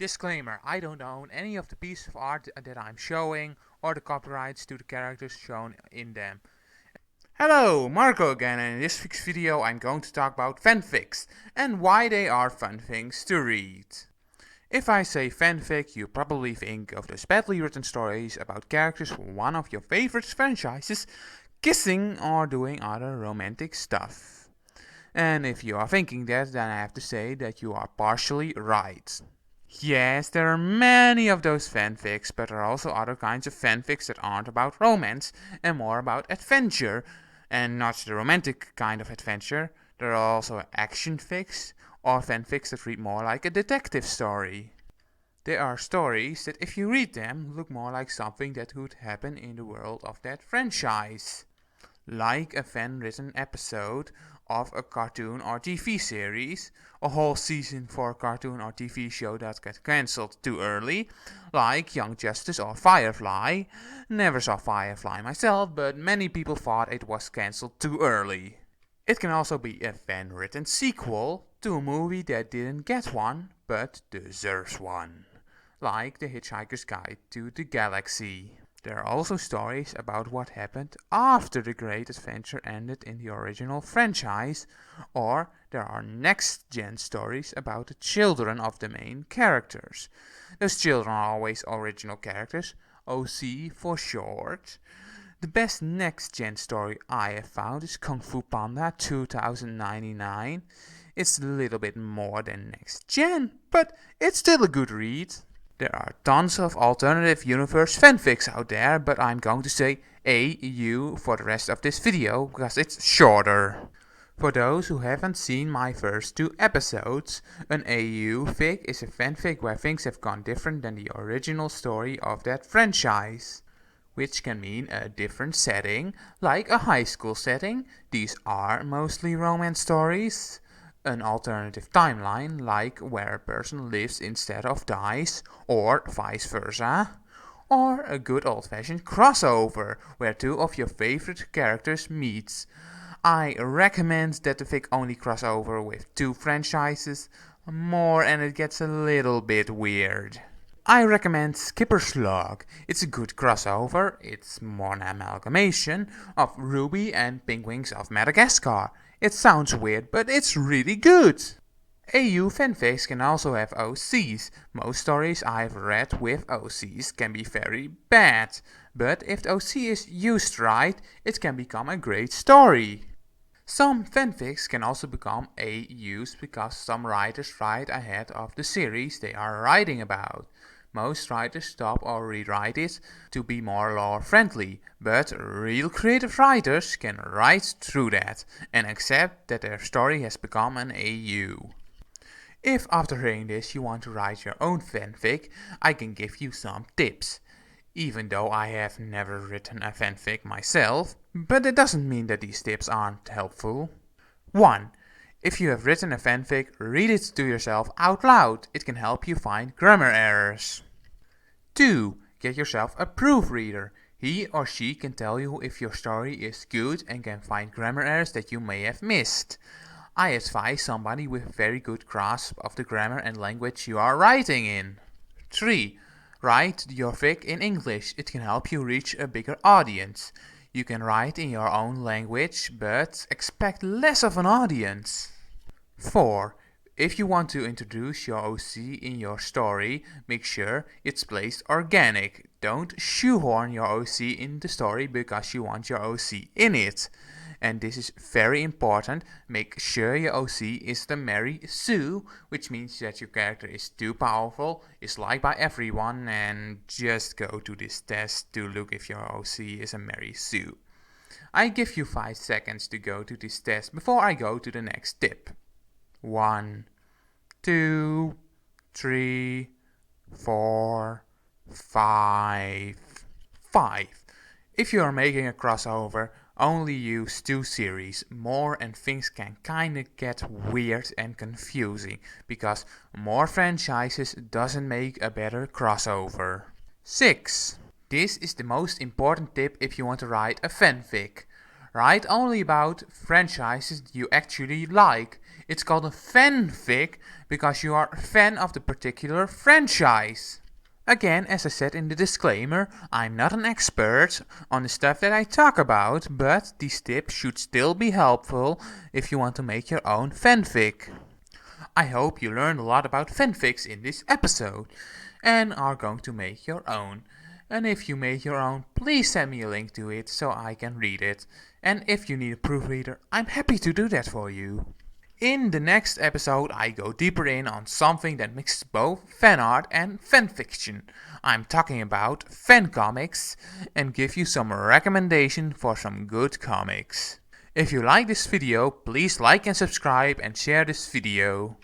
Disclaimer, I don't own any of the pieces of art that I'm showing or the copyrights to the characters shown in them. Hello, Marco again, and in this week's video I'm going to talk about fanfics and why they are fun things to read. If I say fanfic, you probably think of those badly written stories about characters from one of your favorite franchises kissing or doing other romantic stuff. And if you are thinking that, then I have to say that you are partially right. Yes, there are many of those fanfics, but there are also other kinds of fanfics that aren't about romance and more about adventure, and not the romantic kind of adventure. There are also action fics or fanfics that read more like a detective story. There are stories that, if you read them, look more like something that would happen in the world of that franchise, like a fan-written episode of a cartoon or TV series, a whole season for a cartoon or TV show that got cancelled too early, like Young Justice or Firefly. Never saw Firefly myself, but many people thought it was cancelled too early. It can also be a fan-written sequel to a movie that didn't get one, but deserves one, like The Hitchhiker's Guide to the Galaxy. There are also stories about what happened after the great adventure ended in the original franchise, or there are next-gen stories about the children of the main characters. Those children are always original characters, OC for short. The best next-gen story I have found is Kung Fu Panda 2099. It's a little bit more than next-gen, but it's still a good read. There are tons of alternative universe fanfics out there, but I'm going to say AU for the rest of this video because it's shorter. For those who haven't seen my first two episodes, an AU fic is a fanfic where things have gone different than the original story of that franchise, which can mean a different setting, like a high school setting. These are mostly romance stories. An alternative timeline, like where a person lives instead of dies, or vice versa. Or a good old-fashioned crossover, where two of your favorite characters meet. I recommend that the fic only cross over with two franchises more, and it gets a little bit weird. I recommend Skipper's Log. It's a good crossover. It's more an amalgamation of Ruby and Penguins of Madagascar. It sounds weird, but it's really good. AU fanfics can also have OCs. Most stories I've read with OCs can be very bad, but if the OC is used right, it can become a great story. Some fanfics can also become AUs because some writers write ahead of the series they are writing about. Most writers stop or rewrite it to be more lore-friendly, but real creative writers can write through that and accept that their story has become an AU. If after hearing this you want to write your own fanfic, I can give you some tips. Even though I have never written a fanfic myself, but it doesn't mean that these tips aren't helpful. 1. If you have written a fanfic, read it to yourself out loud. It can help you find grammar errors. 2. Get yourself a proofreader. He or she can tell you if your story is good and can find grammar errors that you may have missed. I advise somebody with a very good grasp of the grammar and language you are writing in. 3. Write your fic in English. It can help you reach a bigger audience. You can write in your own language, but expect less of an audience. 4. If you want to introduce your OC in your story, make sure it's placed organic. Don't shoehorn your OC in the story because you want your OC in it. And this is very important. Make sure your OC is the Mary Sue, which means that your character is too powerful, is liked by everyone, and just go to this test to look if your OC is a Mary Sue. I give you 5 seconds to go to this test before I go to the next tip. 1, 2, 3, 4, 5. 5. If you are making a crossover, only use 2 series more and things can kinda get weird and confusing, because more franchises doesn't make a better crossover. 6. This is the most important tip if you want to write a fanfic. Write only about franchises you actually like. It's called a fanfic because you are a fan of the particular franchise. Again, as I said in the disclaimer, I'm not an expert on the stuff that I talk about, but these tips should still be helpful if you want to make your own fanfic. I hope you learned a lot about fanfics in this episode and are going to make your own. And if you made your own, please send me a link to it so I can read it. And if you need a proofreader, I'm happy to do that for you. In the next episode, I go deeper in on something that mixes both fan art and fanfiction. I'm talking about fan comics and give you some recommendation for some good comics. If you like this video, please like and subscribe and share this video.